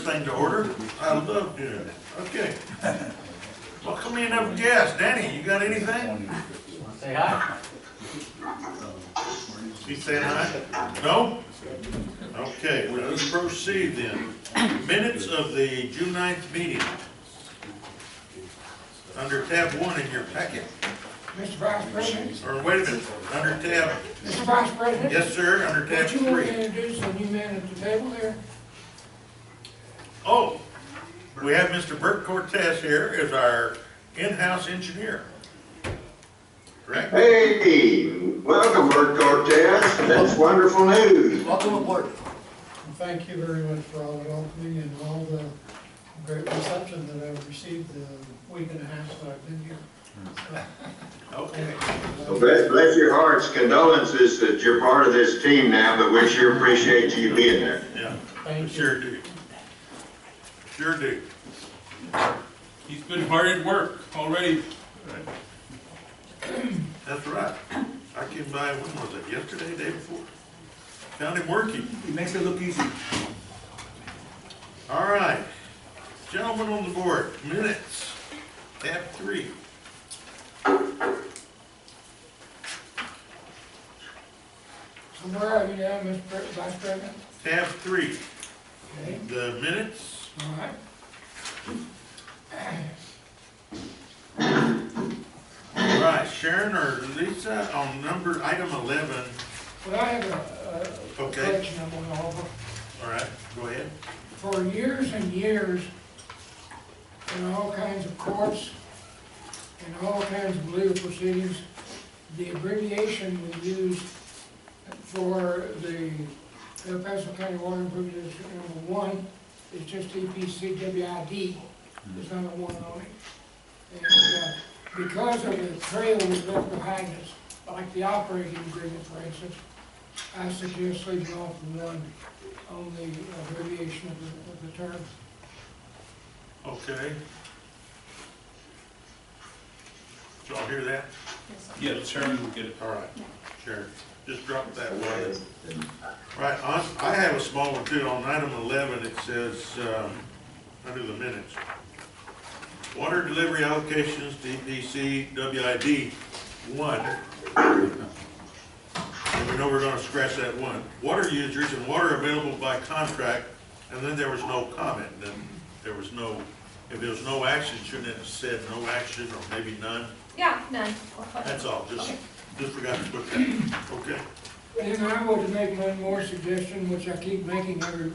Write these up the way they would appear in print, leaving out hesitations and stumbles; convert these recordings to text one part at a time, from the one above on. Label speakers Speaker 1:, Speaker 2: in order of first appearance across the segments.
Speaker 1: this thing to order. I love doing it. Okay. Welcome in our guest. Danny, you got anything?
Speaker 2: Say hi.
Speaker 1: He's saying hi? No? Okay, well, let's proceed then. Minutes of the June 9th meeting. Under tab 1 in your packet.
Speaker 3: Mr. Vice President?
Speaker 1: Or wait a minute, under tab,
Speaker 3: Mr. Vice President?
Speaker 1: yes, sir, under tab
Speaker 3: Don't you want
Speaker 1: 3.
Speaker 3: to introduce a new man at the table here?
Speaker 1: Oh, we have Mr. Bert Cortez here as our in-house engineer. Correct?
Speaker 4: Hey, welcome, Bert Cortez. That's wonderful news.
Speaker 2: Welcome aboard.
Speaker 5: Thank you very much for all the welcoming and all the great reception that I've received the week and a half that I've been here.
Speaker 1: Okay.
Speaker 4: Well, bless your hearts. Condolences that you're part of this team now, but we sure appreciate you being there.
Speaker 1: Yeah,
Speaker 5: Thank you.
Speaker 1: sure do. Sure do.
Speaker 6: He's been hard at work already.
Speaker 1: That's right. I came by, when was it, yesterday, day before? Found him working.
Speaker 6: He makes it look easy.
Speaker 1: All right. Gentlemen on the board, minutes, tab 3.
Speaker 3: So where are you now, Mr. Vice President?
Speaker 1: Tab 3,
Speaker 3: Okay,
Speaker 1: the minutes.
Speaker 3: all right.
Speaker 1: All right, Sharon or Lisa on item 11.
Speaker 3: Well, I have a
Speaker 1: Okay.
Speaker 3: correction I want to offer.
Speaker 1: All right, go ahead.
Speaker 3: For years and years, in all kinds of courts and all kinds of legal proceedings, the abbreviation we used for the El Paso County Water Improvement District number 1 is just EPCWID. There's not a 1 on it. And because of the trail we left behind us, like the operating agreement, for instance, I suggest leaving off the 1 on the abbreviation of the term.
Speaker 1: Okay. Did y'all hear that?
Speaker 6: Yeah, Sharon will get it.
Speaker 1: All right, Sharon, just drop that one. Right, I have a small one too. On item 11, it says, under the minutes, water delivery allocations to EPCWID 1. And we know we're gonna scratch that 1. Water users and water available by contract, and then there was no comment. Then there was no, if there was no action, shouldn't it have said no action or maybe none?
Speaker 7: Yeah, none.
Speaker 1: That's all, just forgot to put that, okay?
Speaker 3: And I would make one more suggestion, which I keep making every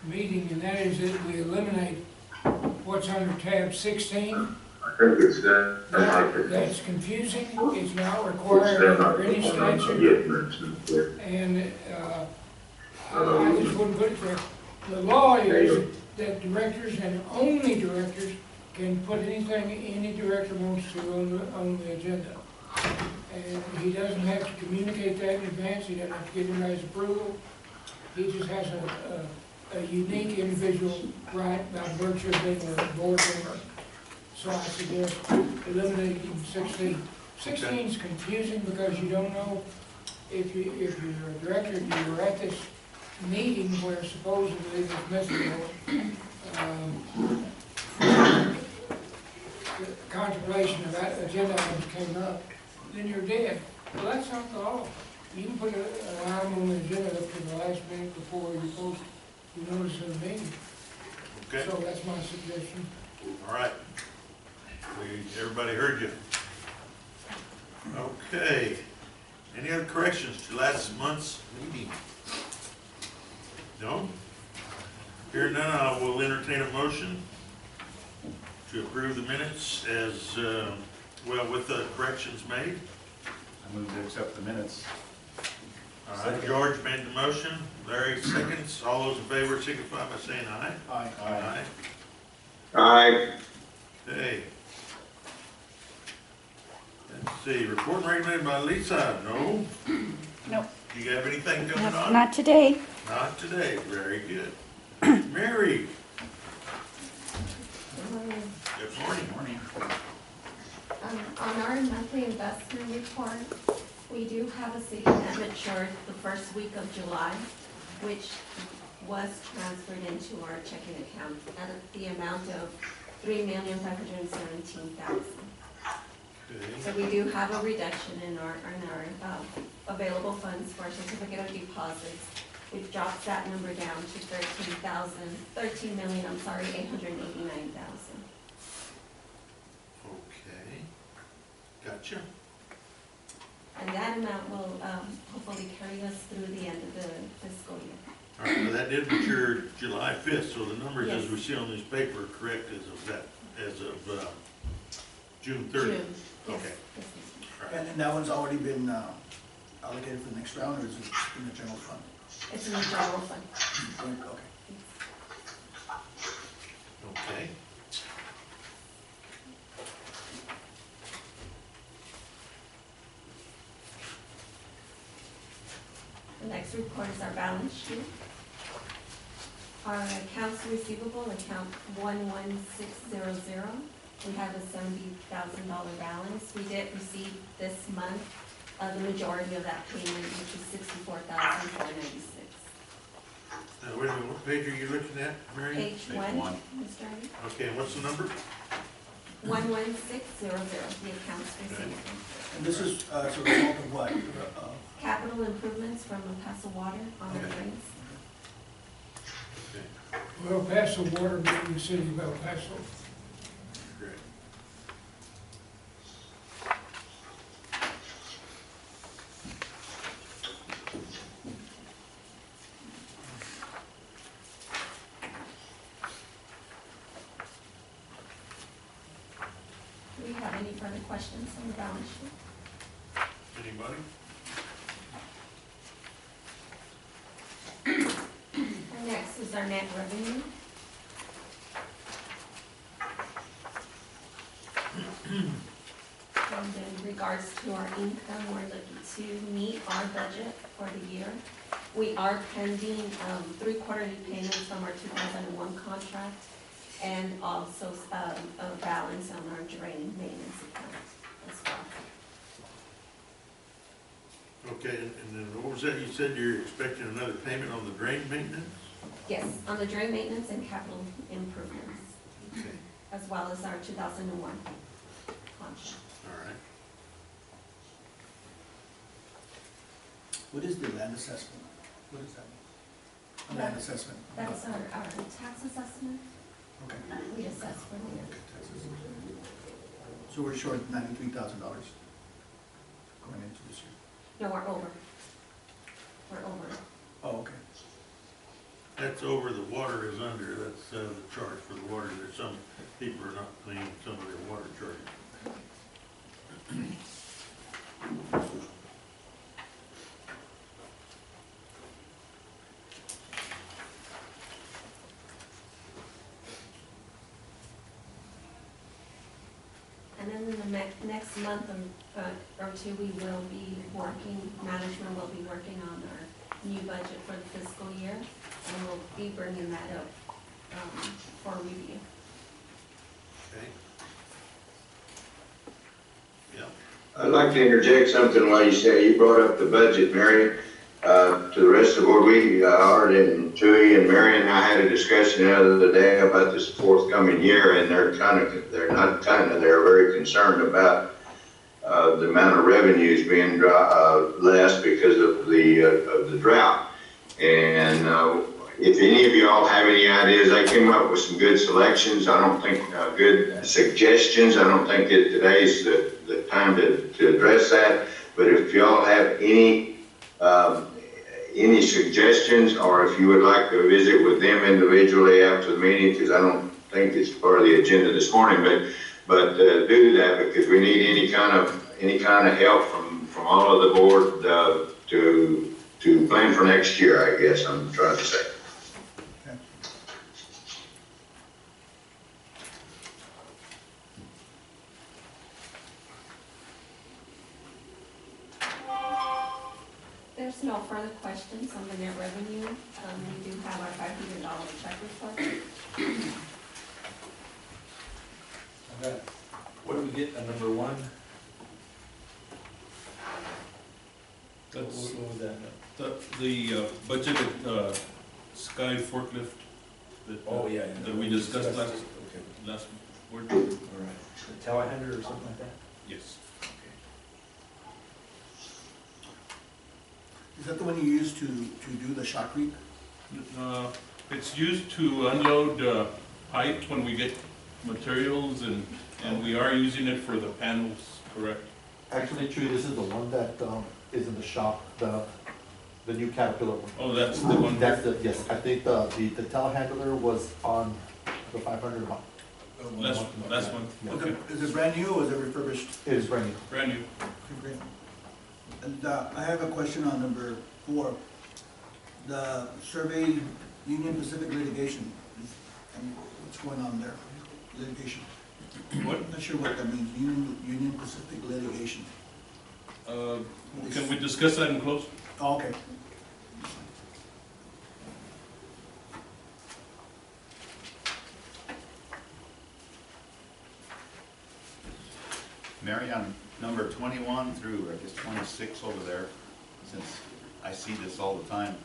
Speaker 3: meeting, and that is that we eliminate what's under tab 16. That's confusing, it's not required under any statute, and I just wouldn't put it there. The law is that directors and only directors can put anything any director wants to on the agenda. And he doesn't have to communicate that in advance, he doesn't have to get anybody's approval. He just has a unique individual right by virtue of being a board member. So I suggest eliminating 16. 16 is confusing because you don't know if you're a director, you were at this meeting where supposedly this message the contemplation of that agenda items came up, then you're dead. Well, that's not the law. You can put an item on the agenda up to the last minute before you post your notice of the meeting.
Speaker 1: Okay,
Speaker 3: So that's my suggestion.
Speaker 1: all right. Everybody heard you. Okay. Any other corrections to last month's meeting? No? Here none, I will entertain a motion to approve the minutes as, well, with the corrections made.
Speaker 2: I move to accept the minutes.
Speaker 1: All right, George made the motion, Larry seconds. All those in favor signify by saying aye.
Speaker 2: Aye.
Speaker 1: Aye.
Speaker 4: Aye.
Speaker 1: Okay. Let's see, report recommended by Lisa, no?
Speaker 7: Nope.
Speaker 1: Do you have anything coming on?
Speaker 7: Not today.
Speaker 1: Not today, very good. Mary, good morning.
Speaker 2: Morning.
Speaker 8: On our monthly investment report, we do have a city amendment short the first week of July, which
Speaker 7: was transferred into our checking account at the amount of $3,517,000.
Speaker 1: Okay.
Speaker 7: So we do have a reduction in our available funds for certificate of deposits, which drops that number down to $13,889,000.
Speaker 1: Okay, gotcha.
Speaker 7: And that amount will hopefully carry us through the end of the fiscal year.
Speaker 1: All right, well, that did mature July 5th, so the numbers as
Speaker 7: Yes.
Speaker 1: we see on this paper are correct as of that, as of June 30th.
Speaker 7: June, yes,
Speaker 1: Okay.
Speaker 7: yes, yes.
Speaker 1: All right.
Speaker 9: And that one's already been allocated for the next round, or is it in the general fund?
Speaker 7: It's in the general fund.
Speaker 9: Okay.
Speaker 1: Okay.
Speaker 7: The next report is our balance sheet. Our accounts receivable, account 11600, we have a $70,000 balance. We did receive this month the majority of that payment, which is $64,496.
Speaker 1: Now, wait a minute, what page are you looking at, Mary?
Speaker 7: Page
Speaker 2: Page
Speaker 7: one,
Speaker 2: one.
Speaker 7: Mr. Ernie?
Speaker 1: Okay, and what's the number?
Speaker 7: 11600, the accounts receivable.
Speaker 9: And this is as a result of what?
Speaker 7: Capital improvements from El Paso Water on our
Speaker 1: Okay.
Speaker 7: drains.
Speaker 1: Okay,
Speaker 3: Well, Paso water being the city of El Paso.
Speaker 1: great.
Speaker 7: Do we have any further questions on the balance sheet?
Speaker 1: Anybody?
Speaker 7: And next is our net revenue. And in regards to our income, we're looking to meet our budget for the year. We are pending 3 quarterly payments from our 2001 contract and also a balance on our drain maintenance account as well.
Speaker 1: Okay, and then what was that, you said you're expecting another payment on the drain maintenance?
Speaker 7: Yes, on the drain maintenance and capital improvements,
Speaker 1: Okay,
Speaker 7: as well as our 2001 contract.
Speaker 1: all right.
Speaker 9: What is the land assessment? What is that? Land assessment?
Speaker 7: That's our tax assessment.
Speaker 9: Okay.
Speaker 7: We assess for the year.
Speaker 9: So we're short $93,000 going into this year?
Speaker 7: No, we're over. We're over.
Speaker 9: Oh, okay.
Speaker 1: That's over, the water is under, that's the charge for the water. There's some people are not paying some of their water charges.
Speaker 7: And then in the next month or two, we will be working, management will be working on our new budget for the fiscal year, and we'll be bringing that up for review.
Speaker 1: Okay. Yeah.
Speaker 4: I'd like to interject something while you brought up the budget, Mary. To the rest of the board, Art and Tui and Mary and I had a discussion the other day about this forthcoming year, and they're very concerned about the amount of revenues being less because of the drought. And if any of y'all have any ideas, I came up with some good selections. I don't think good suggestions. I don't think that today's the time to address that. But if y'all have any suggestions, or if you would like to visit with them individually after the meeting, because I don't think it's part of the agenda this morning, but do that, because we need any kind of help from all of the board to plan for next year, I guess I'm trying to say.
Speaker 9: Okay.
Speaker 7: There's no further questions on the net revenue. We do have our $500 check report.
Speaker 2: Okay. What do we get at number 1?
Speaker 6: That's
Speaker 2: What was that?
Speaker 6: the budgeted Sky forklift that,
Speaker 2: Oh, yeah, yeah.
Speaker 6: that we discussed
Speaker 2: Okay,
Speaker 6: last board.
Speaker 2: all right. The telehandler or something like that?
Speaker 6: Yes.
Speaker 9: Is that the one you use to do the shotcrete?
Speaker 6: It's used to unload pipe when we get materials, and we are using it for the panels, correct?
Speaker 10: Actually, Chewy, this is the one that is in the shop, the new Caterpillar one.
Speaker 6: Oh, that's the one.
Speaker 10: That's the, yes, I think the telehandler was on the 500 one.
Speaker 6: Last one, okay.
Speaker 9: Is it brand new or is it refurbished?
Speaker 10: It is brand new.
Speaker 6: Brand new.
Speaker 9: Okay, great. And I have a question on number 4. The survey Union Pacific litigation, and what's going on there? Litigation.
Speaker 6: What?
Speaker 9: I'm not sure what that means, Union Pacific litigation.
Speaker 6: Can we discuss that in close?
Speaker 9: Oh, okay.
Speaker 11: Mary, on number 21 through, I guess, 26 over there, since I see this all the time,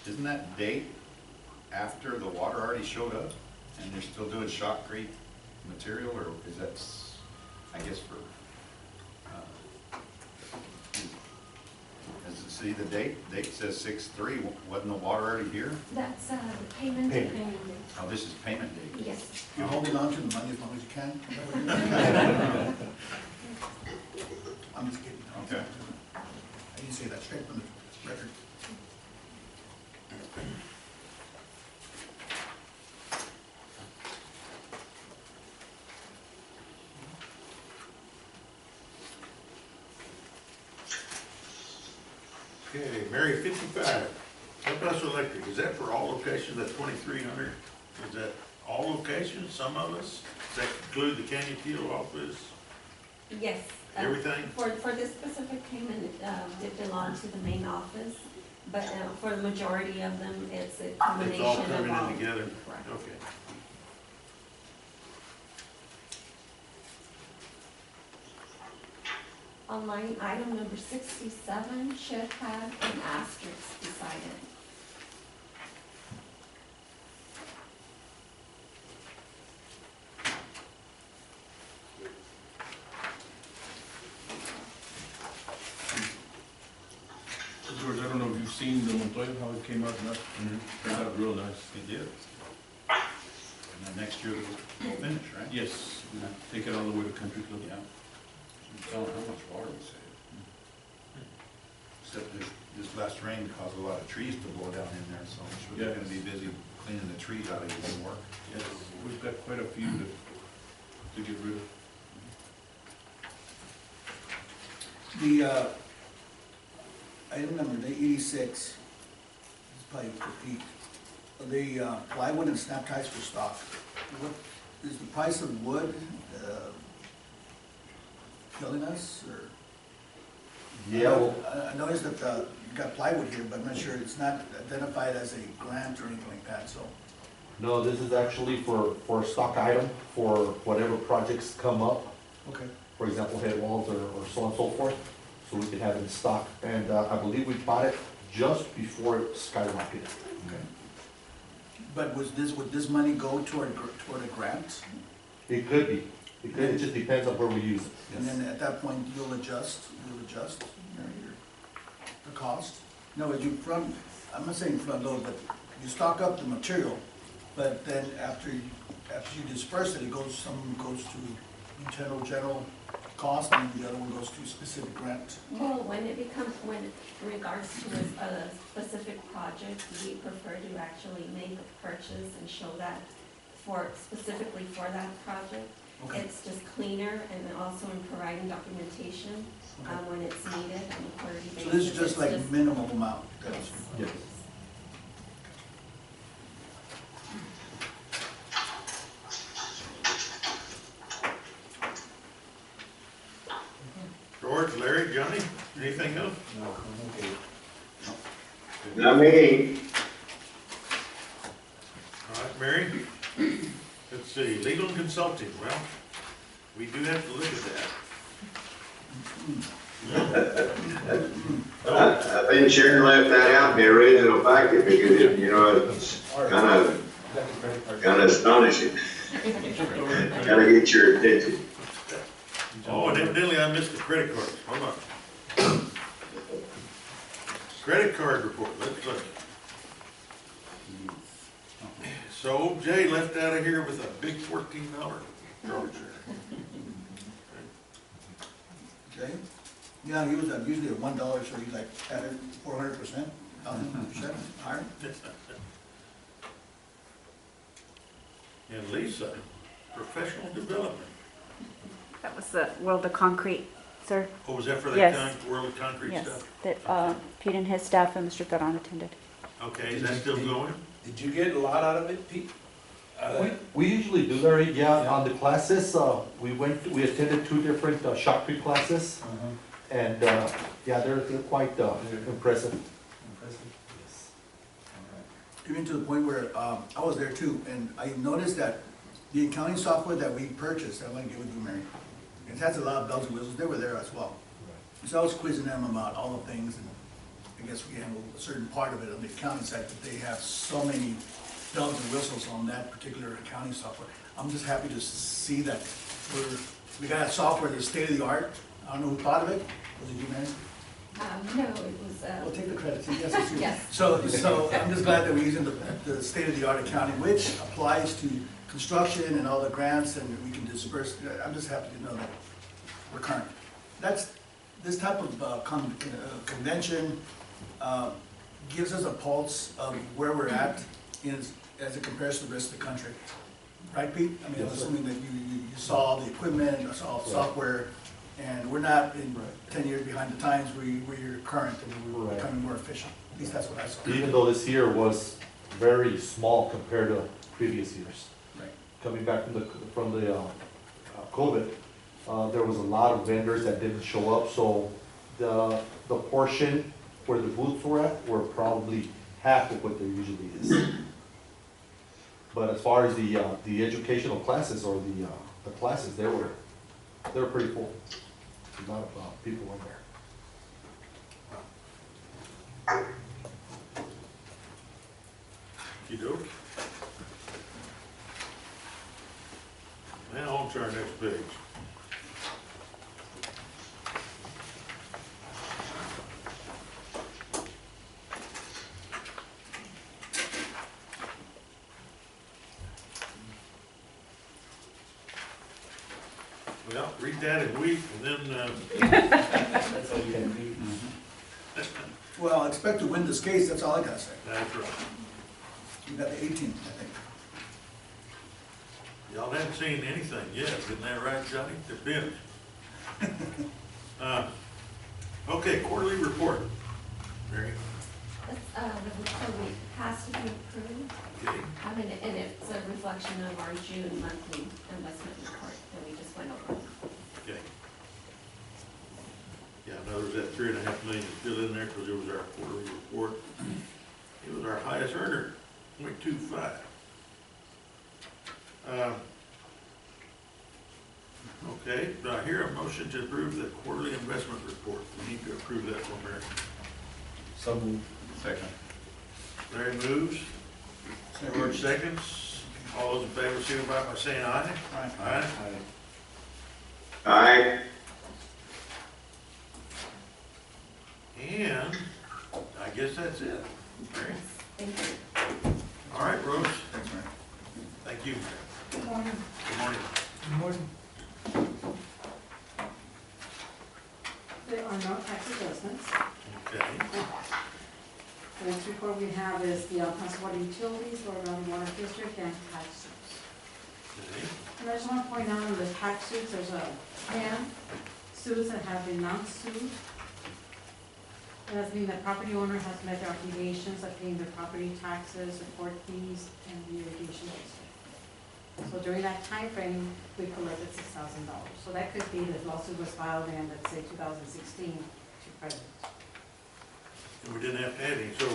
Speaker 11: isn't that date after the water already showed up and they're still doing shotcrete material, or is that, I guess, for, does it see the date? Date says 6/3, wasn't the water already here?
Speaker 7: That's, the payment.
Speaker 10: Payment.
Speaker 11: Oh, this is payment date.
Speaker 7: Yes.
Speaker 9: You're holding on to the money as long as you can? I'm just kidding.
Speaker 11: Okay.
Speaker 9: I didn't say that, straight from the record.
Speaker 1: Okay, Mary, 55, El Paso Electric, is that for all locations, that 2,300? Is that all locations, some of us? Does that include the Canyon Kilo office,
Speaker 7: Yes.
Speaker 1: everything?
Speaker 7: For this specific payment, it belongs to the main office, but for the majority of them, it's a combination
Speaker 1: It's
Speaker 7: of
Speaker 1: all
Speaker 7: all.
Speaker 1: coming in together?
Speaker 7: Correct.
Speaker 1: Okay.
Speaker 7: On line item number 67 should have an asterisk beside it.
Speaker 6: George, I don't know if you've seen the Montoya, how it came out, and that turned out real nice.
Speaker 11: It did. And then next year we'll finish, right?
Speaker 6: Yes, we take it all the way to Country Club.
Speaker 11: Yeah. You tell how much water we saved. Except this last rain caused a lot of trees to blow down in there, so I'm sure they're gonna be busy cleaning the trees out of your work.
Speaker 6: Yes, we've got quite a few to get rid of.
Speaker 9: The, item number 86, is probably for Pete. The plywood and snap ties for stock. What is the price of wood killing us, or?
Speaker 10: Yeah, well,
Speaker 9: I noticed that you got plywood here, but I'm not sure, it's not identified as a grant or anything like that, so.
Speaker 10: no, this is actually for a stock item for whatever projects come up.
Speaker 9: Okay.
Speaker 10: For example, head walls or so on and so forth, so we can have it in stock. And I believe we bought it just before it skyrocketed.
Speaker 9: Okay. But would this money go toward a grant?
Speaker 10: It could be. It could, it just depends on where we use it.
Speaker 9: And then at that point, you'll adjust, the cost? No, I'm not saying front load, but you stock up the material, but then after you disperse it, some goes to general cost, and the other one goes to specific grant.
Speaker 7: Well, when it regards to a specific project, we prefer to actually make a purchase and show that specifically for that project.
Speaker 9: Okay.
Speaker 7: It's just cleaner, and also in providing documentation when it's needed on a quarterly basis.
Speaker 9: So this is just like minimum amount?
Speaker 7: Yes.
Speaker 10: Yes.
Speaker 1: George, Larry, Johnny, anything else?
Speaker 2: No, I'm okay.
Speaker 4: Not me.
Speaker 1: All right, Mary? Let's see, legal and consulting, well, we do have to look at that.
Speaker 4: I think Sharon left that out in the original packet because, Kind of astonishing. Gotta get your attention.
Speaker 1: Oh, and evidently I missed the credit cards. Hold on. Credit card report, let's look. So old Jay left out of here with a big $14 charge there.
Speaker 9: Okay? Yeah, he was usually at $1, so he's like added 400%, 1,000% higher.
Speaker 1: And Lisa, professional development.
Speaker 12: That was the World of Concrete, sir.
Speaker 1: Oh, was that for
Speaker 12: Yes.
Speaker 1: that World of Concrete
Speaker 12: Yes,
Speaker 1: stuff?
Speaker 12: that Pete and his staff and Mr. Garan attended.
Speaker 1: Okay, is that still going?
Speaker 2: Did you get a lot out of it, Pete?
Speaker 10: We usually do, Larry, yeah, on the classes, we attended 2 different shotcrete classes, and, yeah, they're quite impressive. Yes.
Speaker 9: Even to the point where, I was there too, and I noticed that the accounting software that we purchased, I want to give it to you, Mary, it has a lot of bells and whistles, they were there as well. So I was quizzing them about all the things, and I guess we handled a certain part of it on the accounting side, but they have so many bells and whistles on that particular accounting software. I'm just happy to see that we got that software that's state of the art. I don't know who thought of it, was it you, Mary?
Speaker 8: No, it was,
Speaker 9: We'll take the credit, yes, it's you.
Speaker 8: Yes.
Speaker 9: So I'm just glad that we're using the state-of-the-art accounting, which applies to construction and all the grants, and we can disperse. I'm just happy to know that we're current. This type of convention gives us a pulse of where we're at as it compares to the rest of the country. Right, Pete? I mean, I'm
Speaker 10: Yes, sir.
Speaker 9: assuming that you saw the equipment, you saw the software, and we're not in 10 years behind the times, we're current and we're becoming more efficient. At least that's what I saw.
Speaker 10: Even though this year was very small compared to previous years.
Speaker 9: Right.
Speaker 10: Coming back from the COVID, there was a lot of vendors that didn't show up, so the portion where the booths were at were probably half of what there usually is. But as far as the educational classes or the classes, they were pretty full. A lot of people in there.
Speaker 1: Okey-doke. Now on to our next page. Well, read that in week, and then,
Speaker 2: That's all you can do.
Speaker 9: Well, I expect to win this case, that's all I gotta say.
Speaker 1: that's right.
Speaker 9: You got the 18th, I think.
Speaker 1: Y'all haven't seen anything yet, isn't that right, Johnny? They're finished. Okay, quarterly report. Mary?
Speaker 7: The report has to be approved,
Speaker 1: Okay.
Speaker 7: and it's a reflection of our June monthly investment report that we just went over.
Speaker 1: Okay. Yeah, I know there's that $3.5 million still in there because it was our quarterly report. It was our highest earner, 0.25. Okay, do I hear a motion to approve the quarterly investment report? We need to approve that one, Mary.
Speaker 2: So moved.
Speaker 11: Second.
Speaker 1: Larry moves. George seconds. All those in favor, signify by saying aye.
Speaker 9: Aye.
Speaker 4: Aye.
Speaker 1: And I guess that's it. Mary?
Speaker 7: Thank you.
Speaker 1: All right, Rose.
Speaker 9: Thanks, Mary.
Speaker 1: Thank you.
Speaker 3: Good morning.
Speaker 1: Good morning.
Speaker 5: Good morning.
Speaker 13: There are no tax adjustments.
Speaker 1: Okay.
Speaker 13: The next report we have is the Alphonse Water Utilities, Florida Valley Water District, and tax suits.
Speaker 1: Okay.
Speaker 13: And I just want to point out in the tax suits, there's 10 suits that have been non-sued. And that's meaning the property owner has met their obligations of paying their property taxes, report fees, and the irrigation district. So during that time frame, we collected $6,000. So that could be the lawsuit was filed in, let's say, 2016 to present.
Speaker 1: And we didn't have to add any, so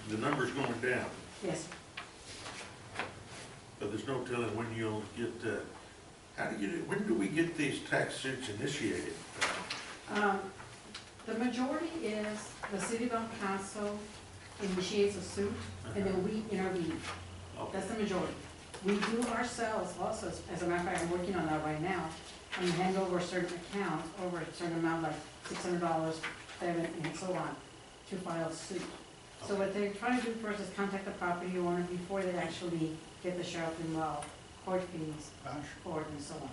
Speaker 1: the number's going down.
Speaker 13: Yes.
Speaker 1: But there's no telling when you'll get, when do we get these tax suits initiated?
Speaker 13: The majority is the city of El Paso initiates a suit, and then we intervene.
Speaker 1: Okay.
Speaker 13: That's the majority. We do ourselves also, as a matter of fact, I'm working on that right now. I'm gonna hand over certain accounts, over a certain amount, like $600, $7, and so on, to file suit. So what they're trying to do first is contact the property owner before they actually get the sheriff involved, court fees, court and so on.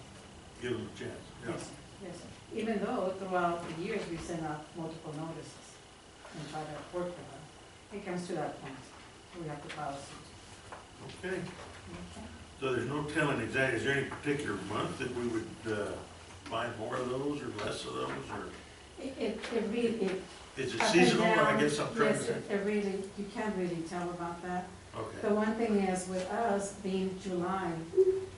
Speaker 1: Give them a chance, yeah.
Speaker 13: Yes, sir. Yes, sir. Even though throughout the years, we sent out multiple notices and try to work with them. It comes to that point, we have to file a suit.
Speaker 1: Okay,
Speaker 13: Okay.
Speaker 1: so there's no telling exactly, is there any particular month that we would, find more of those or less of those, or
Speaker 13: It really,
Speaker 1: is it
Speaker 13: up and
Speaker 1: seasonal, I
Speaker 13: down,
Speaker 1: guess I'm trying to
Speaker 13: yes,
Speaker 1: say?
Speaker 13: it really, you can't really tell about that.
Speaker 1: Okay,
Speaker 13: The one thing is, with us being July,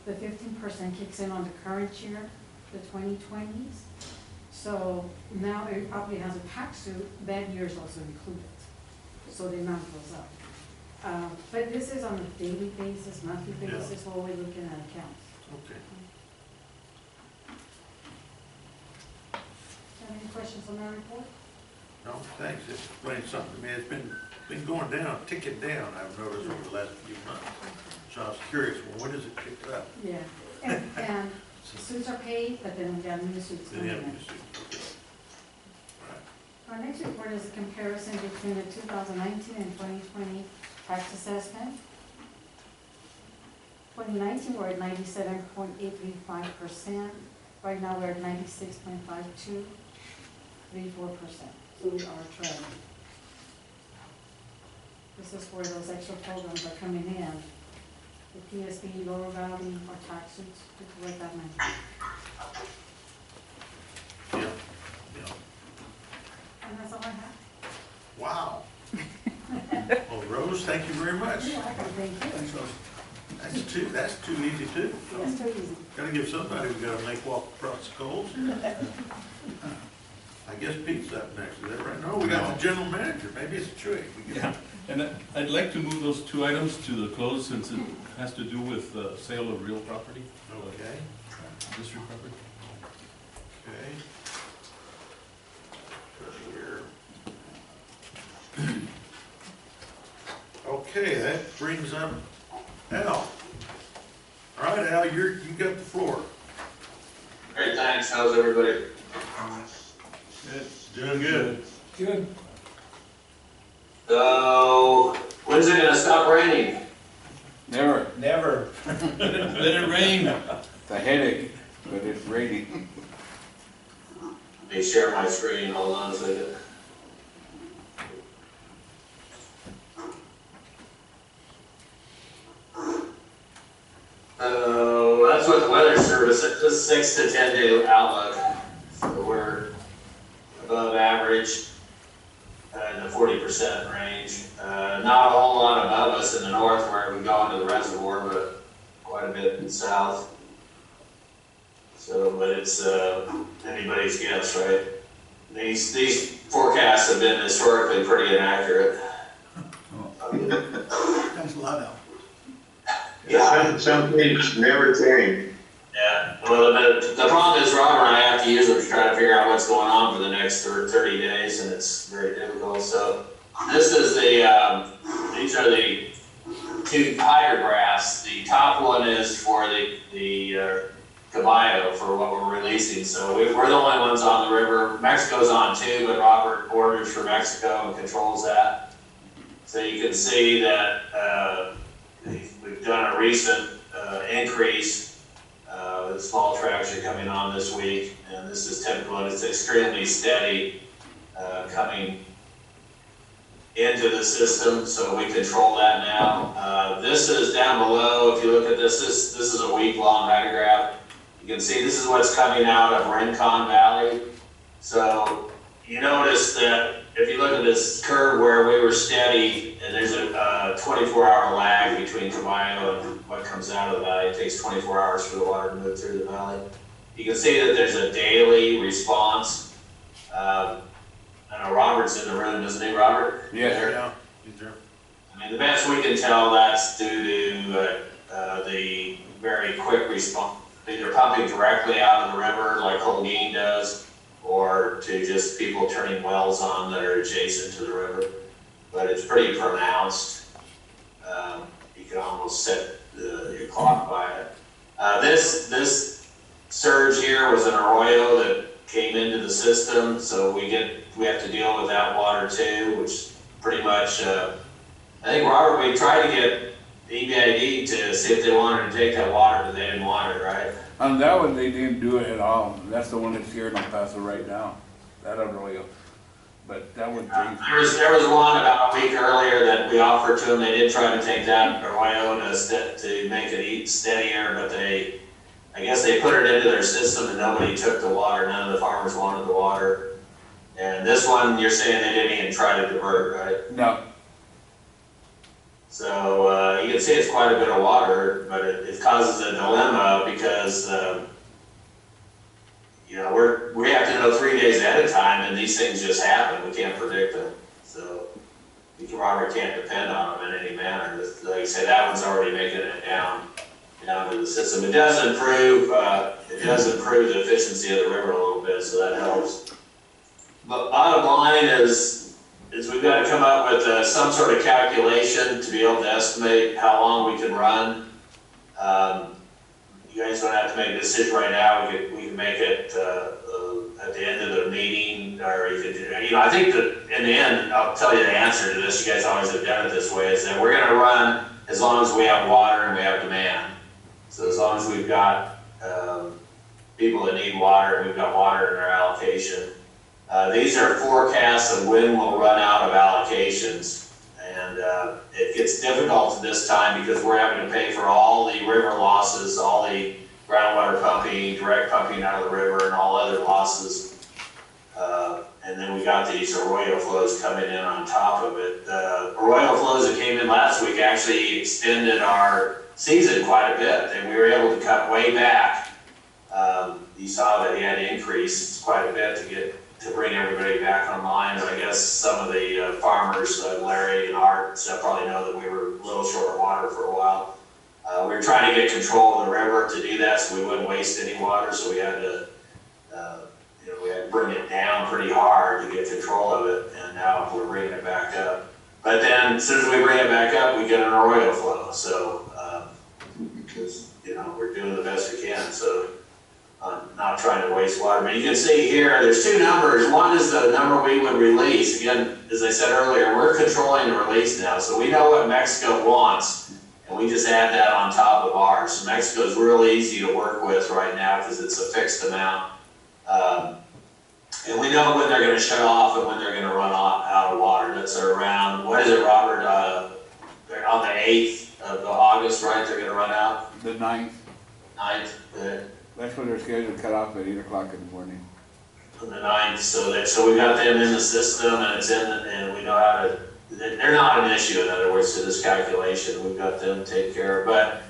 Speaker 13: the 15% kicks in on the current year, the 2020s. So now every property has a tax suit, that year is also included. So the amount goes up. But this is on a daily basis, monthly
Speaker 1: Yeah.
Speaker 13: basis, while we're looking at accounts.
Speaker 1: okay.
Speaker 13: Any questions on that report?
Speaker 1: No, thanks, it explains something to me, it's been going down, ticking down, I've noticed over the last few months. So I was curious, well, when does it pick up?
Speaker 13: Yeah, and suits are paid, but then we got new suits
Speaker 1: Then
Speaker 13: coming
Speaker 1: you have
Speaker 13: in.
Speaker 1: to see, okay. Right.
Speaker 13: Our next report is a comparison between the 2019 and 2020 tax assessment. 2019, we're at 97.835%. Right now, we're at 96.5234%. So we are trending. This is where those extra programs are coming in. The PSB, Lower Valley, or tax suits, to collect that money.
Speaker 1: Yeah, yeah.
Speaker 13: And that's all I have.
Speaker 1: Wow. Well, Rose, thank you very much.
Speaker 13: You're welcome, thank you.
Speaker 9: Thanks, Rose.
Speaker 1: That's too easy too.
Speaker 13: Yes, too easy.
Speaker 1: Gotta give somebody, we gotta make walk across the coals. I guess Pete's up next, is that right? No, we got the general manager, maybe it's Chewy.
Speaker 6: Yeah, and I'd like to move those two items to the close since it has to do with sale of real property,
Speaker 1: Okay,
Speaker 6: district property.
Speaker 1: okay. Okay, that brings up Al. All right, Al, you got the floor.
Speaker 14: Great, thanks. How's everybody?
Speaker 1: Doing good.
Speaker 3: Good.
Speaker 14: So, when's it gonna stop raining?
Speaker 2: Never.
Speaker 9: Never.
Speaker 6: Let it rain.
Speaker 2: It's a headache, but it's raining.
Speaker 14: Let me share my screen, hold on a second. That's what the weather service, it's a 6 to 10 day outlook. So we're above average in the 40% range. Not a whole lot above us in the north where we go into the reservoir, but quite a bit in the south. So, but it's anybody's guess, right? These forecasts have been historically pretty inaccurate.
Speaker 9: Thanks a lot, Al.
Speaker 14: Yeah,
Speaker 4: Some things never change.
Speaker 14: yeah. Well, the problem is Robert and I have to use them to try to figure out what's going on for the next 30 days, and it's very difficult. So this is these are the two hydrographs. The top one is for the Caballo for what we're releasing. So we're the only ones on the river. Mexico's on too, but Robert orders for Mexico and controls that. So you can see that we've done a recent increase with small traction coming on this week, and this is typical, and it's extremely steady coming into the system, so we control that now. This is down below, if you look at this is a week-long hydrograph. You can see this is what's coming out of Rincon Valley. So you notice that if you look at this curve where we were steady, and there's a 24-hour lag between Caballo and what comes out of the valley. It takes 24 hours for the water to move through the valley. You can see that there's a daily response. I know Robert's in the room, isn't he, Robert?
Speaker 6: Yeah.
Speaker 14: I mean, the best we can tell, that's due to the very quick response, either pumping directly out of the river like Holguin does, or to just people turning wells on that are adjacent to the river. But it's pretty pronounced can almost set your clock by it. This surge here was an arroyo that came into the system, so we have to deal with that water too, which pretty much, I think, Robert, we tried to get EPCWID to see if they wanted to take that water, but they didn't want it, right?
Speaker 2: On that one, they didn't do it at all. That's the one that's here in El Paso right now, that arroyo. But that one,
Speaker 14: There was one about a week earlier that we offered to them. They did try to take that arroyo to make it steadier, but I guess they put it into their system and nobody took the water. None of the farmers wanted the water. And this one, you're saying they didn't even try to divert, right?
Speaker 2: no,
Speaker 14: So you can see it's quite a bit of water, but it causes a dilemma because you know, we have to know 3 days ahead of time, and these things just happen. We can't predict them, so Robert can't depend on them in any manner. Like I say, that one's already making it down to the system. It does improve the efficiency of the river a little bit, so that helps. But bottom line is we've got to come up with some sort of calculation to be able to estimate how long we can run. You guys don't have to make a decision right now. We can make it at the end of the meeting, or you could, you know, I think that in the end, I'll tell you the answer to this. You guys always have done it this way, is that we're going to run as long as we have water and we have demand. So as long as we've got people that need water and we've got water in our allocation. These are forecasts of when we'll run out of allocations. And it gets difficult this time because we're having to pay for all the river losses, all the groundwater pumping, direct pumping out of the river, and all other losses. And then we got these arroyo flows coming in on top of it. The arroyo flows that came in last week actually extended our season quite a bit, and we were able to cut way back. You saw that he had to increase quite a bit to bring everybody back online. But I guess some of the farmers, Larry and Art, probably know that we were a little short of water for a while. We were trying to get control of the river to do that so we wouldn't waste any water, so we had to bring it down pretty hard to get control of it, and now we're bringing it back up. But then as soon as we bring it back up, we get an arroyo flow, so because we're doing the best we can, so not trying to waste water. But you can see here, there's two numbers. One is the number we would release. Again, as I said earlier, we're controlling the release now, so we know what Mexico wants, and we just add that on top of ours. So Mexico's real easy to work with right now because it's a fixed amount. And we know when they're going to shut off and when they're going to run out of water. That's around, what is it, Robert? They're on the 8th of August, right? They're going to run out?
Speaker 2: the 9th.
Speaker 14: 9th.
Speaker 2: That's when they're scheduled to cut off at 8 o'clock in the morning.
Speaker 14: On the 9th, so we got them in the system, and it's and we know how to. They're not an issue, in other words, to this calculation. We've got them taken care of, but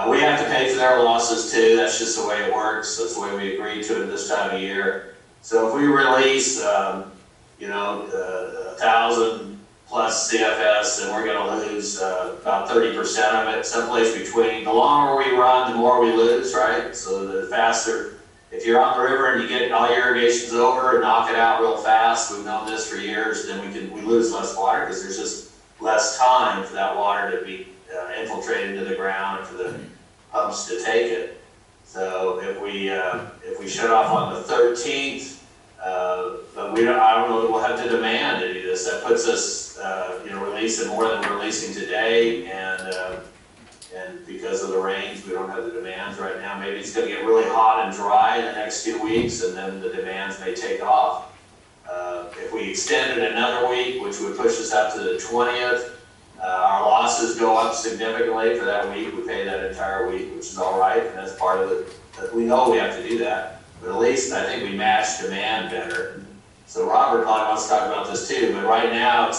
Speaker 14: we have to pay for their losses too. That's just the way it works. That's the way we agreed to it this time of year. So if we release, 1,000 plus CFS, then we're going to lose about 30% of it, someplace between. The longer we run, the more we lose, right? So the faster, if you're on the river and you get all your irrigations over and knock it out real fast, we've known this for years, then we lose less water because there's just less time for that water to be infiltrated into the ground and for the pumps to take it. So if we shut off on the 13th, but I don't know that we'll have to demand any of this. That puts us, releasing more than we're releasing today, and because of the rains, we don't have the demands right now. Maybe it's going to get really hot and dry in the next few weeks, and then the demands may take off. If we extend it another week, which would push us up to the 20th, our losses go up significantly for that week. We pay that entire week, which is all right, and that's part of it. We know we have to do that, but at least I think we match demand better. So Robert probably wants to talk about this too, but right now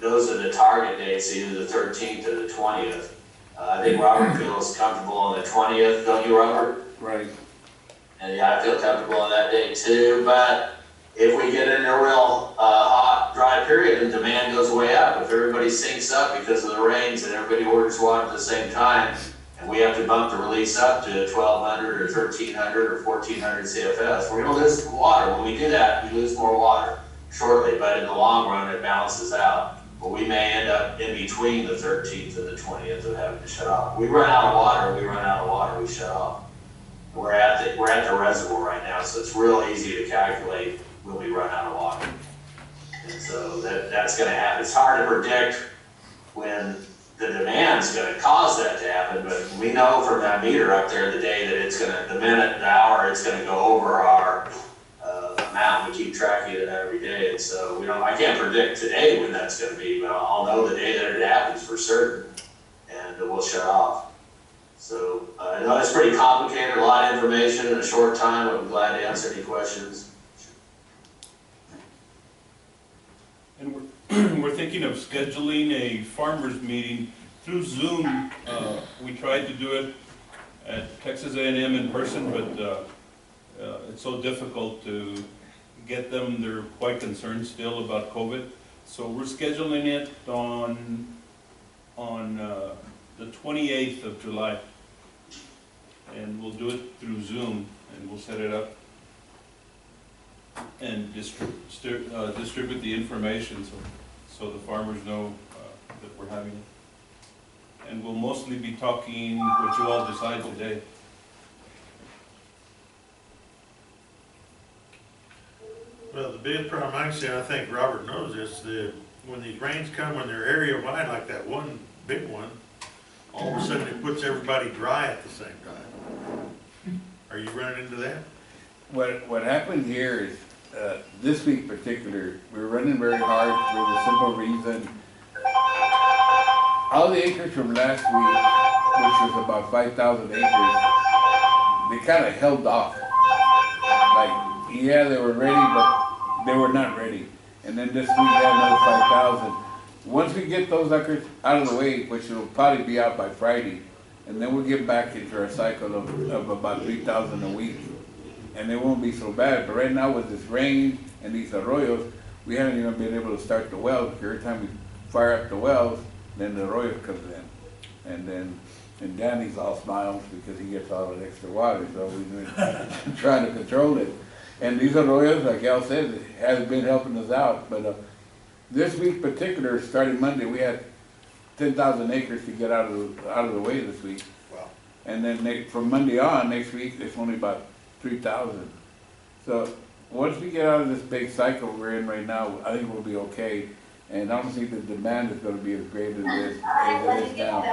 Speaker 14: those are the target dates, either the 13th or the 20th. I think Robert feels comfortable on the 20th, don't you, Robert?
Speaker 2: Right.
Speaker 14: And yeah, I feel comfortable on that date too, but if we get in a real hot, dry period and demand goes way up, if everybody syncs up because of the rains and everybody orders water at the same time, and we have to bump the release up to 1,200 or 1,300 or 1,400 CFS, we're going to lose water. When we do that, we lose more water shortly, but in the long run, it balances out. but we may end up in between the 13th and the 20th of having to shut off. We run out of water, we shut off. We're at the reservoir right now, so it's real easy to calculate when we run out of water. And so that's gonna happen. It's hard to predict when the demand's gonna cause that to happen, but we know from that meter up there the day that it's gonna, the minute, the hour, it's gonna go over our amount. We keep track of it every day, and so I can't predict today when that's gonna be, but I'll know the day that it happens for certain, and we'll shut off. So I know it's pretty complicated, a lot of information in a short time. I'm glad to answer any questions.
Speaker 6: And we're thinking of scheduling a farmers meeting through Zoom. We tried to do it at Texas A&M in person, but it's so difficult to get them. They're quite concerned still about COVID. So we're scheduling it on the 28th of July. And we'll do it through Zoom, and we'll set it up and distribute the information so the farmers know that we're having it. And we'll mostly be talking what you all decide today.
Speaker 1: Well, the big problem I see, I think Robert knows this, when these rains come, when they're area wide like that one big one, all of a sudden it puts everybody dry at the same time. Are you running into that?
Speaker 2: What happened here is, this week in particular, we're running very hard for the simple reason, all the acres from last week, which was about 5,000 acres, they kind of held off. Like, yeah, they were ready, but they were not ready. And then this week we had another 5,000. Once we get those acres out of the way, which will probably be out by Friday, and then we'll get back into our cycle of about 3,000 a week. And it won't be so bad. But right now with this rain and these arroyos, we haven't even been able to start the wells. Every time we fire up the wells, then the arroyo comes in. And Danny's all smiles because he gets all that extra water, so we've been trying to control it. And these arroyos, like Al said, has been helping us out. But this week in particular, starting Monday, we had 10,000 acres to get out of the way this week.
Speaker 1: Wow.
Speaker 2: And then from Monday on, next week, it's only about 3,000. So once we get out of this big cycle we're in right now, I think we'll be okay. And I don't think the demand is going to be as great as it is now.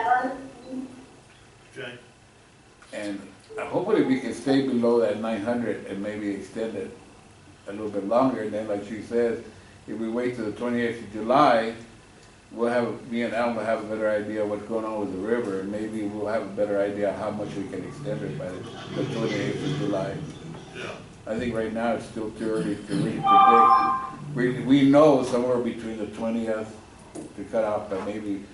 Speaker 1: Okay.
Speaker 2: And hopefully we can stay below that 900 and maybe extend it a little bit longer. And then, like she says, if we wait till the 28th of July, me and Al will have a better idea of what's going on with the river, and maybe we'll have a better idea how much we can extend it by the 28th of July.
Speaker 1: Yeah.
Speaker 2: I think right now it's still too early to really predict. We know somewhere between the 20th to cut off, but maybe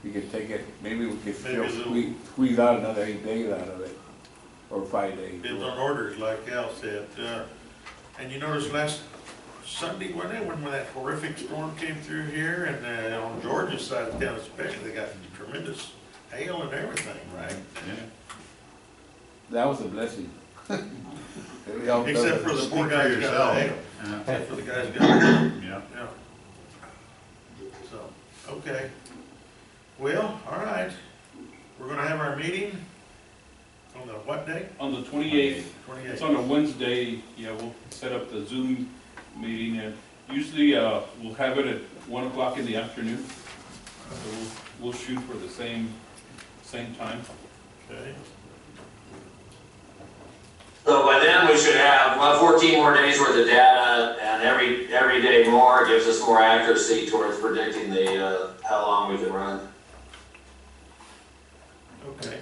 Speaker 2: we could take it, maybe we could still squeeze out another 8 days out of it, or 5 days.
Speaker 1: It's on orders, like Al said. And you notice last Sunday, when that horrific storm came through here, and on Georgia's side of town especially, they got tremendous hail and everything, right?
Speaker 11: Yeah.
Speaker 2: That was a blessing.
Speaker 1: Except for the poor guys who got the hail.
Speaker 11: Yeah.
Speaker 1: Except for the guys who got the hail.
Speaker 11: Yeah.
Speaker 1: Yeah. So, okay. Well, all right. We're gonna have our meeting on the what day?
Speaker 6: On the 28th.
Speaker 1: 28th.
Speaker 6: It's on a Wednesday. Yeah, we'll set up the Zoom meeting, and usually we'll have it at 1 o'clock in the afternoon. So we'll shoot for the same time.
Speaker 1: Okay.
Speaker 14: So by then we should have 14 more days worth of data, and every day more gives us more accuracy towards predicting how long we can run.
Speaker 1: Okay.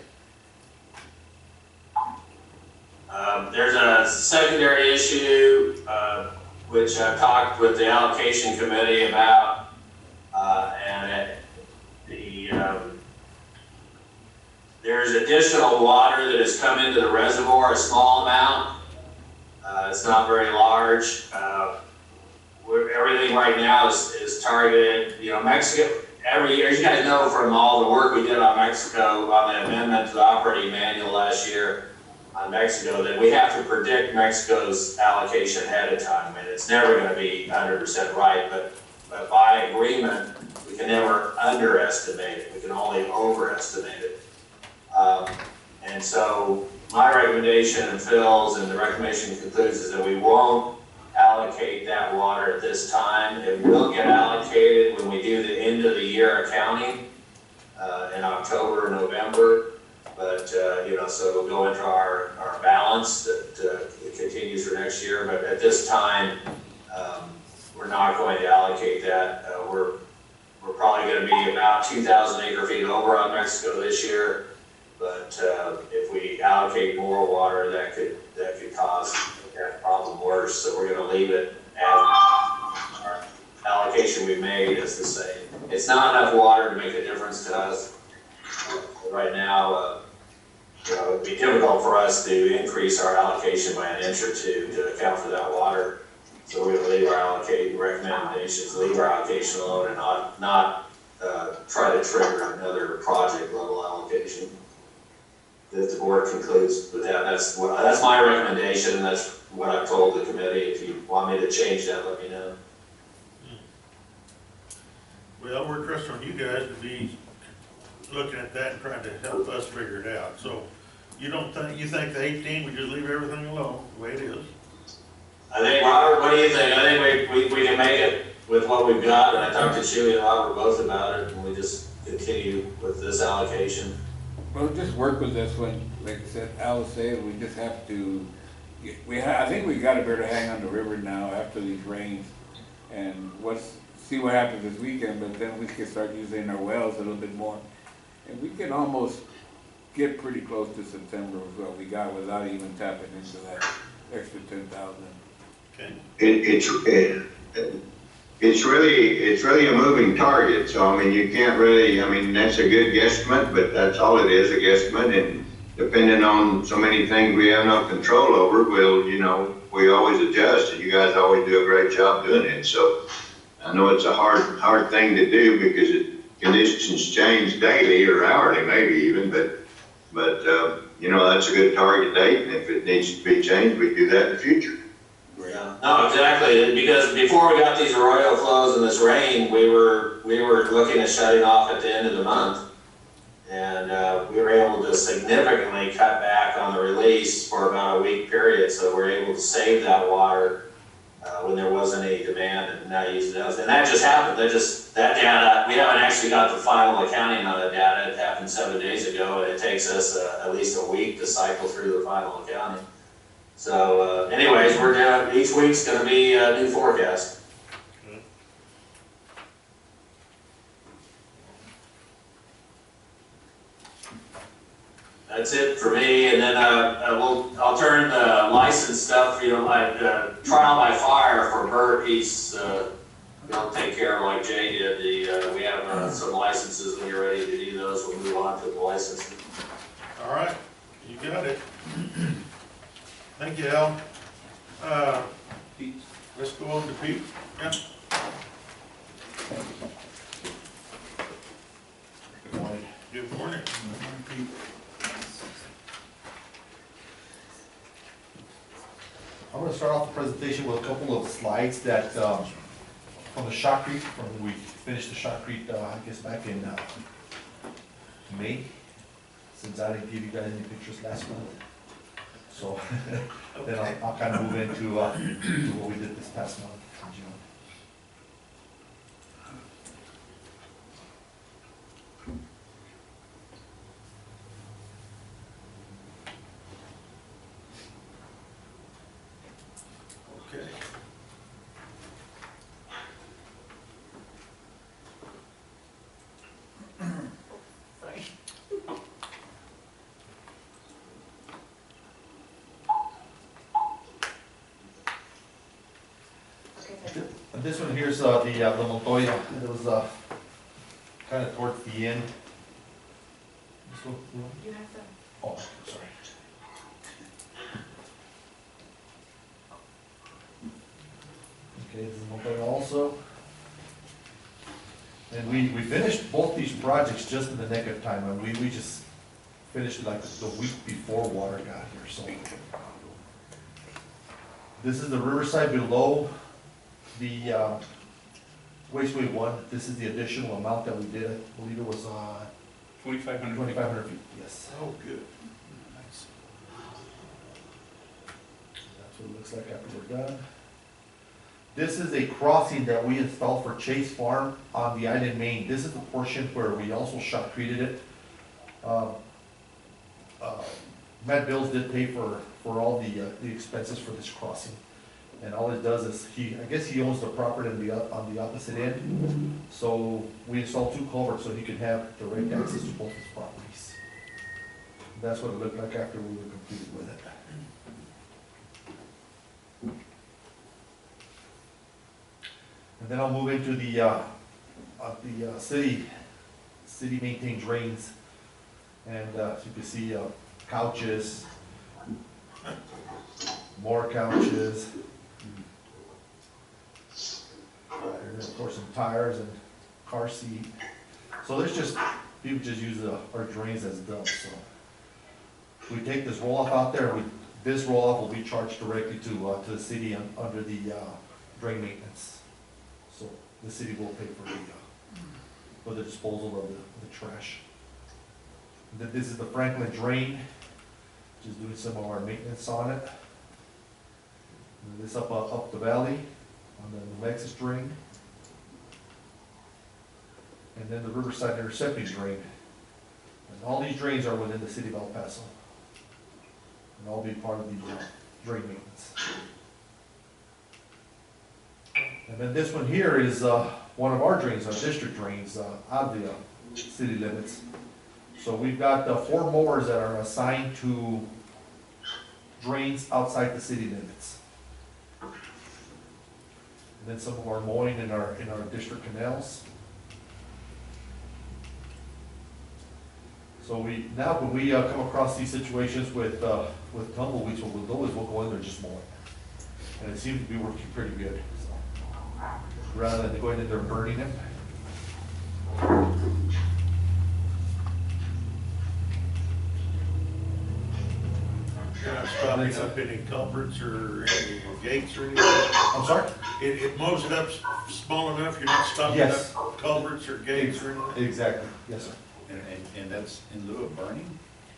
Speaker 14: There's a secondary issue which I've talked with the allocation committee about, there's additional water that has come into the reservoir, a small amount. It's not very large. Everything right now is targeted. You know, Mexico, every year, you guys know from all the work we did on Mexico, on the amendment to the operating manual last year on Mexico, that we have to predict Mexico's allocation ahead of time. I mean, it's never going to be 100% right, but by agreement, We can never underestimate it, we can only overestimate it. And so my recommendation and Phil's and the recommendation concludes is that we won't allocate that water at this time. It will get allocated when we do the end of the year accounting in October or November. But, you know, so it'll go into our balance that it continues for next year. But at this time, we're not going to allocate that. We're probably going to be about 2,000 acre feet over on Mexico this year. But if we allocate more water, that could cause that problem worse. So we're going to leave it as our allocation we made is the same. It's not enough water to make a difference to us right now. You know, it'd be difficult for us to increase our allocation by an inch or two to account for that water. So we're going to leave our recommendations, leave our allocation alone, and not try to trigger another project level allocation. If the board concludes with that, that's my recommendation, and that's what I've told the committee. If you want me to change that, let me know.
Speaker 1: Well, we're trusting on you guys to be looking at that and trying to help us figure it out. So you think the 18, we just leave everything alone the way it is?
Speaker 14: I think, Robert, what do you think? I think we can make it with what we've got, and I talked to Chewy and Robert both about it, and we just continue with this allocation.
Speaker 2: Well, just work with this one, like I said, Al was saying, we just have to, I think we got a better hang on the river now after these rains. And see what happens this weekend, but then we can start using our wells a little bit more. And we can almost get pretty close to September with what we got without even tapping into that extra 10,000.
Speaker 1: Okay.
Speaker 4: It's really a moving target, so I mean, you can't really, I mean, that's a good guesstimate, but that's all it is, a guesstimate, and depending on so many things we have no control over, we always adjust, and you guys always do a great job doing it, so I know it's a hard thing to do because conditions change daily or hourly maybe even, but that's a good target date, and if it needs to be changed, we do that in the future.
Speaker 14: Yeah. No, exactly, because before we got these arroyo flows and this rain, we were looking at shutting off at the end of the month. And we were able to significantly cut back on the release for about a week period, so we're able to save that water when there wasn't any demand and not use those. And that just happened, that data, we haven't actually got the final accounting on the data. It happened 7 days ago, and it takes us at least a week to cycle through the final accounting. So anyways, each week's gonna be a new forecast. That's it for me, and then I'll turn the license stuff, trial by fire for Bert. He's gonna take care of like Jay did. We have some licenses. When you're ready to do those, we'll move on to the license.
Speaker 1: All right, you got it. Thank you, Al. Let's go on to Pete. Yeah.
Speaker 10: Good morning.
Speaker 1: Good morning.
Speaker 10: I'm going to start off the presentation with a couple of slides that from the shotcrete, from when we finished the shotcrete, I guess back in May, since I didn't give you guys any pictures last month. So then I'll kind of move into what we did this past month in June.
Speaker 1: Okay.
Speaker 10: And this one here's the Montoya. It was kind of towards the end. This one?
Speaker 13: You have to.
Speaker 10: Oh, sorry. Okay, this is Montoya also. And we finished both these projects just in the nick of time, and we just finished it like the week before water got here, so. This is the riverside below the EPCWID1, this is the additional amount that we did, I believe it was,
Speaker 6: 2,500.
Speaker 10: 2,500 feet, yes.
Speaker 1: Oh, good.
Speaker 10: That's what it looks like after we're done. This is a crossing that we installed for Chase Farm on the island main. This is the portion where we also shotcreted it. Matt Bills did pay for all the expenses for this crossing. And all it does is I guess he owns the property on the opposite end. So we installed 2 culverts so he could have direct access to both his properties. That's what it looked like after we were completed with it. And then I'll move into the city maintained drains. And as you can see, couches, more couches. And then of course some tires and car seat. So there's just, people just use our drains as dumps, so. We take this roll-off out there, this roll-off will be charged directly to the city under the drain maintenance. So the city will pay for the disposal of the trash. And then this is the Franklin drain, just doing some of our maintenance on it. And this up the valley on the New Mexico drain. And then the Riverside intercepting drain. And all these drains are within the city of El Paso. And all be part of the drain maintenance. And then this one here is one of our drains, our district drains, out of the city limits. So we've got 4 mowers that are assigned to drains outside the city limits. And then some of our mowing in our district canals. So now when we come across these situations with tumbleweeds, what we'll do is we'll go in there and just mow it. And it seems to be working pretty good. So, rather than going in there and burning it.
Speaker 1: You're not stopping up any culverts or any gates or anything?
Speaker 10: I'm sorry?
Speaker 1: It mows it up small enough, you're not stopping
Speaker 10: Yes.
Speaker 1: up culverts or gates or anything?
Speaker 10: Exactly, yes, sir.
Speaker 11: And that's in lieu of burning?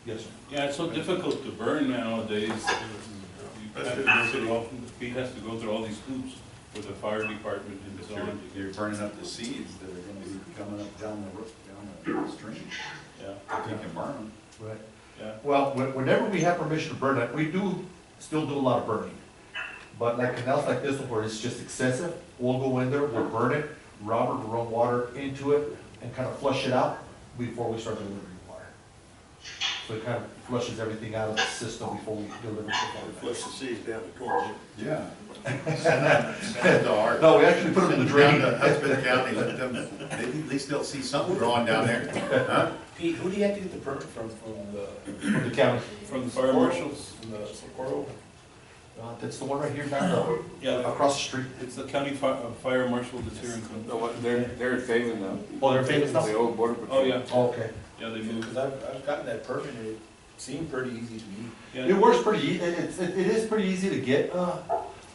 Speaker 10: Yes, sir.
Speaker 6: Yeah, it's so difficult to burn nowadays. You have to go through all, the feed has to go through all these hoops with the fire department and so on.
Speaker 11: You're burning up the seeds that are gonna be coming up down the stream.
Speaker 6: Yeah,
Speaker 11: If you can burn them.
Speaker 10: Right.
Speaker 6: yeah.
Speaker 10: Well, whenever we have permission to burn it, we still do a lot of burning. But like canals like this one where it's just excessive, we'll go in there, we'll burn it, Robert will run water into it and kind of flush it out before we start delivering water. So it kind of flushes everything out of the system before we deliver the water.
Speaker 1: Flush the seeds down the corner.
Speaker 11: Yeah. Send that to our.
Speaker 10: No, we actually put them in the drain.
Speaker 11: Down to Hudson County, let them, maybe at least they'll see something growing down there, huh?
Speaker 15: Pete, who do you have to get the permit from
Speaker 10: From the county.
Speaker 6: From the fire marshals.
Speaker 15: From the Socorro?
Speaker 10: That's the one right here down
Speaker 6: Yeah,
Speaker 10: across the street.
Speaker 6: it's the county fire marshal that's here in Clinton.
Speaker 15: No, they're in Fayetteville now.
Speaker 10: Oh, they're famous now?
Speaker 15: The old border patrol.
Speaker 6: Oh, yeah,
Speaker 10: Okay.
Speaker 6: yeah, they moved.
Speaker 15: Because I've gotten that permit and it seemed pretty easy to me.
Speaker 6: Yeah.
Speaker 10: It works pretty easy, it is pretty easy to get,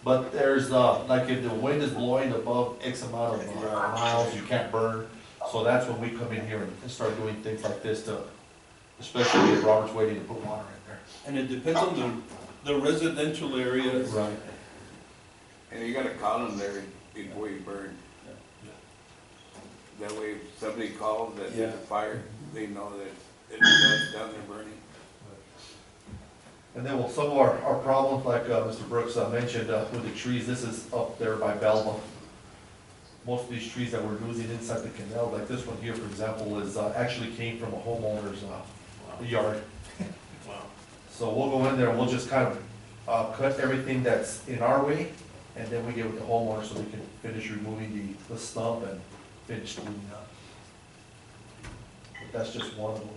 Speaker 10: but there's, like if the wind is blowing above X amount of miles, you can't burn. So that's when we come in here and start doing things like this to, especially if Robert's waiting to put water in there.
Speaker 6: And it depends on the residential areas.
Speaker 10: Right.
Speaker 15: And you gotta call them there before you burn. That way if somebody calls that there's a fire, they know that it's down there burning.
Speaker 10: And then some of our problems, like Mr. Brooks mentioned with the trees, this is up there by Belma. Most of these trees that we're losing inside the canal, like this one here, for example, is actually came from a homeowner's yard.
Speaker 1: Wow.
Speaker 10: So we'll go in there and we'll just kind of cut everything that's in our way, and then we get with the homeowner so we can finish removing the stump and finish cleaning up. But that's just one of them.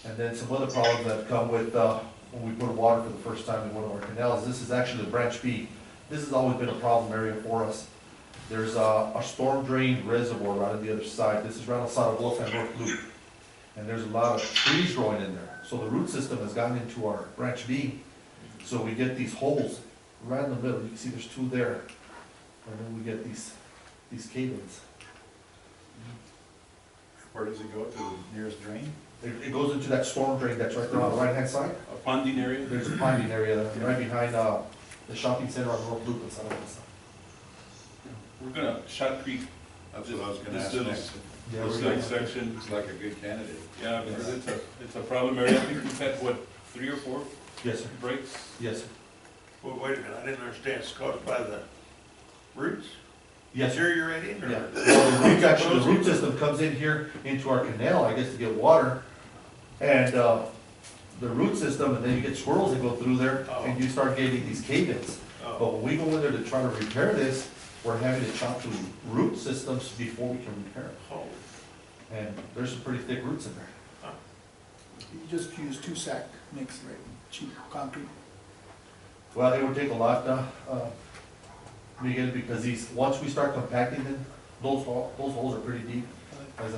Speaker 10: And then some other problems that come with when we put water for the first time in one of our canals. This is actually the branch B. This has always been a problem area for us. There's a storm drain reservoir right on the other side. This is right outside of Wolf and North Loop. And there's a lot of trees growing in there. So the root system has gotten into our branch B. So we get these holes right in the middle. You can see there's 2 there. And then we get these these cables.
Speaker 11: Where does it go, to the nearest drain?
Speaker 10: It goes into that storm drain that's right there on the right-hand side.
Speaker 6: A ponding area?
Speaker 10: There's a ponding area there, right behind, the shopping center on North Lucas, I don't know.
Speaker 6: We're gonna Shot Creek,
Speaker 11: That's what I was gonna
Speaker 6: This
Speaker 11: ask
Speaker 6: little-
Speaker 11: next.
Speaker 10: Yeah,
Speaker 6: this
Speaker 10: we're
Speaker 6: little
Speaker 10: gonna-
Speaker 6: section.
Speaker 11: Looks like a good candidate.
Speaker 6: Yeah, because it's a problem area. I think we've had, what, 3 or 4
Speaker 10: Yes, sir.
Speaker 6: breaks?
Speaker 10: Yes, sir.
Speaker 1: Well, wait a minute, I didn't understand, it's caused by the roots?
Speaker 10: Yes, sir.
Speaker 1: Deteriorating, or?
Speaker 10: Yeah, well, the root, actually, the root system comes in here into our canal, I guess, to get water. And, the root system, and then you get squirrels that go through there, and you start getting these cave-ins.
Speaker 1: Oh,
Speaker 10: But when we go in there to try to repair this, we're having to chop through root systems before we can repair it.
Speaker 1: holy.
Speaker 10: And there's some pretty thick roots in there.
Speaker 9: You just use 2-sack mix, right, cheap concrete.
Speaker 10: Well, it would take a lot, Miguel, because once we start compacting them, those holes are pretty deep. As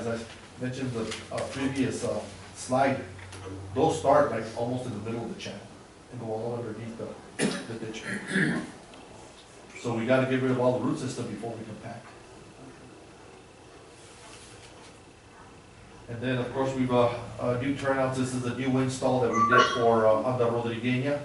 Speaker 10: I mentioned the previous slide, those start like almost in the middle of the channel and go all underneath the ditch. So we gotta get rid of all the root system before we compact. And then, of course, we've, new turnouts, this is a new install that we did for, on the Rodrigueña.